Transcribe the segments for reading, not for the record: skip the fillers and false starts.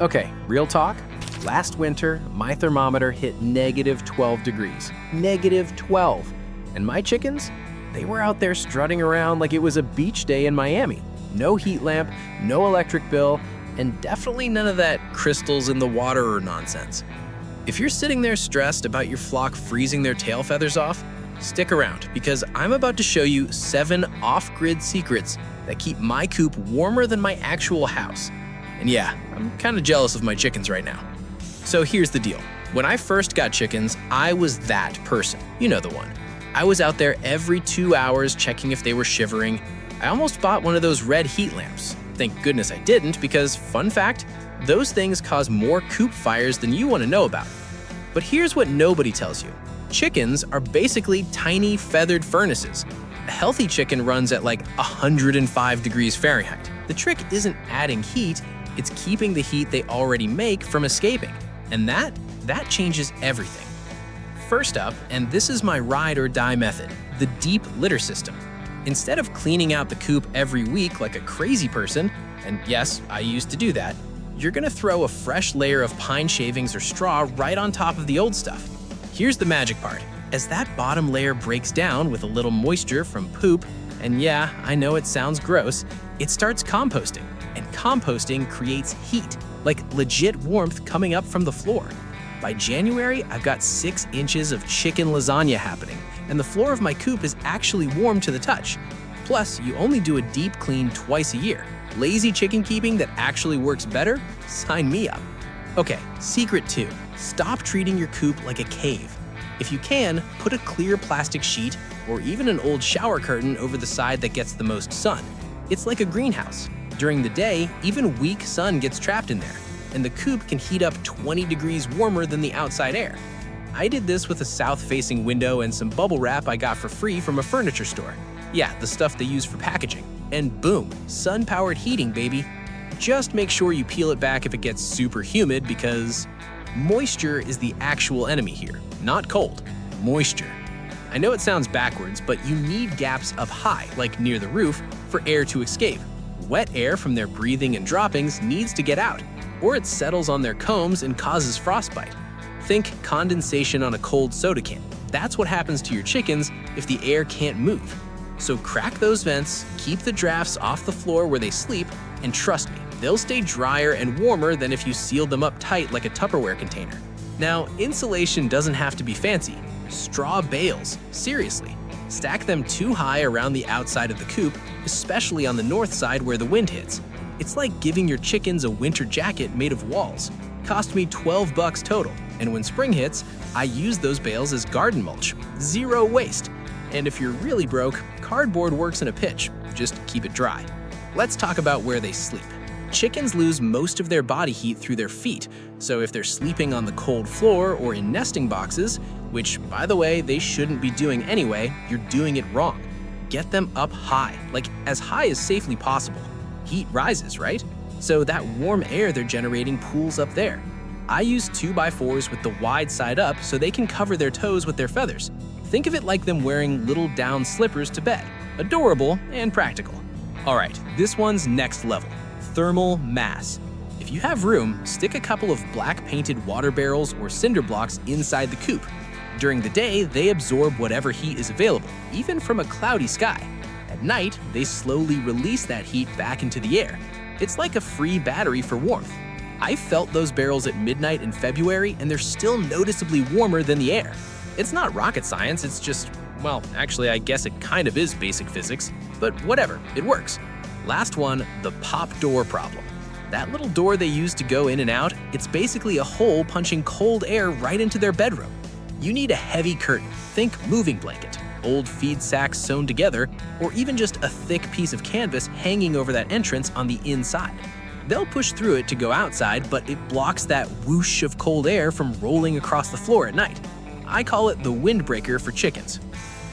Okay, real talk. Last winter, my thermometer hit negative 12 degrees. Negative 12. And my chickens, they were out there strutting around like it was a beach day in Miami. No heat lamp, no electric bill, and definitely none of that crystals in the water or nonsense. If you're sitting there stressed about your flock freezing their tail feathers off, stick around because I'm about to show you 7 off-grid secrets that keep my coop warmer than my actual house. And yeah, I'm kind of jealous of my chickens right now. So here's the deal. When I first got chickens, I was that person. You know the one. I was out there every 2 hours checking if they were shivering. I almost bought one of those red heat lamps. Thank goodness I didn't because, fun fact, those things cause more coop fires than you want to know about. But here's what nobody tells you. Chickens are basically tiny feathered furnaces. A healthy chicken runs at like 105 degrees Fahrenheit. The trick isn't adding heat, it's keeping the heat they already make from escaping. And that changes everything. First up, and this is my ride or die method, the deep litter system. Instead of cleaning out the coop every week like a crazy person, and yes, I used to do that, you're gonna throw a fresh layer of pine shavings or straw right on top of the old stuff. Here's the magic part. As that bottom layer breaks down with a little moisture from poop, and yeah, I know it sounds gross, it starts composting. And composting creates heat, like legit warmth coming up from the floor. By January, I've got 6 inches of chicken lasagna happening, and the floor of my coop is actually warm to the touch. Plus, you only do a deep clean twice a year. Lazy chicken keeping that actually works better? Sign me up. Okay, secret 2. Stop treating your coop like a cave. If you can, put a clear plastic sheet or even an old shower curtain over the side that gets the most sun. It's like a greenhouse. During the day, even weak sun gets trapped in there, and the coop can heat up 20 degrees warmer than the outside air. I did this with a south-facing window and some bubble wrap I got for free from a furniture store. Yeah, the stuff they use for packaging. And boom, sun-powered heating, baby. Just make sure you peel it back if it gets super humid because moisture is the actual enemy here. Not cold, moisture. I know it sounds backwards, but you need gaps up high, like near the roof, for air to escape. Wet air from their breathing and droppings needs to get out, or it settles on their combs and causes frostbite. Think condensation on a cold soda can. That's what happens to your chickens if the air can't move. So crack those vents, keep the drafts off the floor where they sleep, and trust me, they'll stay drier and warmer than if you sealed them up tight like a Tupperware container. Now, insulation doesn't have to be fancy. Straw bales, seriously. Stack them too high around the outside of the coop, especially on the north side where the wind hits. It's like giving your chickens a winter jacket made of walls. Cost me $12 total, and when spring hits, I use those bales as garden mulch. Zero waste. And if you're really broke, cardboard works in a pinch. Just keep it dry. Let's talk about where they sleep. Chickens lose most of their body heat through their feet, so if they're sleeping on the cold floor or in nesting boxes, which, by the way, they shouldn't be doing anyway, you're doing it wrong. Get them up high, like as high as safely possible. Heat rises, right? So that warm air they're generating pools up there. I use 2x4s with the wide side up so they can cover their toes with their feathers. Think of it like them wearing little down slippers to bed. Adorable and practical. All right, this one's next level. Thermal mass. If you have room, stick a couple of black painted water barrels or cinder blocks inside the coop. During the day, they absorb whatever heat is available, even from a cloudy sky. At night, they slowly release that heat back into the air. It's like a free battery for warmth. I felt those barrels at midnight in February, and they're still noticeably warmer than the air. It's not rocket science, it's just, well, actually, I guess it kind of is basic physics, but whatever, it works. Last one, the pop door problem. That little door they use to go in and out, it's basically a hole punching cold air right into their bedroom. You need a heavy curtain, think moving blanket, old feed sacks sewn together, or even just a thick piece of canvas hanging over that entrance on the inside. They'll push through it to go outside, but it blocks that whoosh of cold air from rolling across the floor at night. I call it the windbreaker for chickens.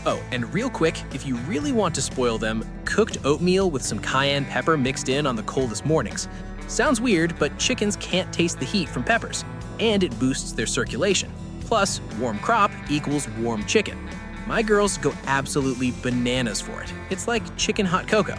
Oh, and real quick, if you really want to spoil them, cooked oatmeal with some cayenne pepper mixed in on the coldest mornings. Sounds weird, but chickens can't taste the heat from peppers, and it boosts their circulation. Plus, warm crop equals warm chicken. My girls go absolutely bananas for it. It's like chicken hot cocoa.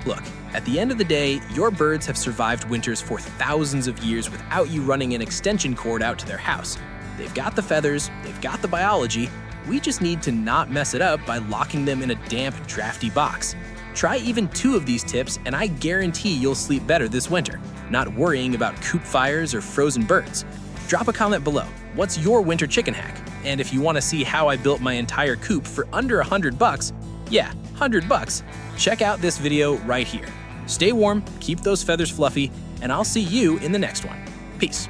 Look, at the end of the day, your birds have survived winters for thousands of years without you running an extension cord out to their house. They've got the feathers, they've got the biology. We just need to not mess it up by locking them in a damp, drafty box. Try even 2 of these tips and I guarantee you'll sleep better this winter, not worrying about coop fires or frozen birds. Drop a comment below. What's your winter chicken hack? And if you want to see how I built my entire coop for under $100, yeah, $100, check out this video right here. Stay warm, keep those feathers fluffy, and I'll see you in the next one. Peace.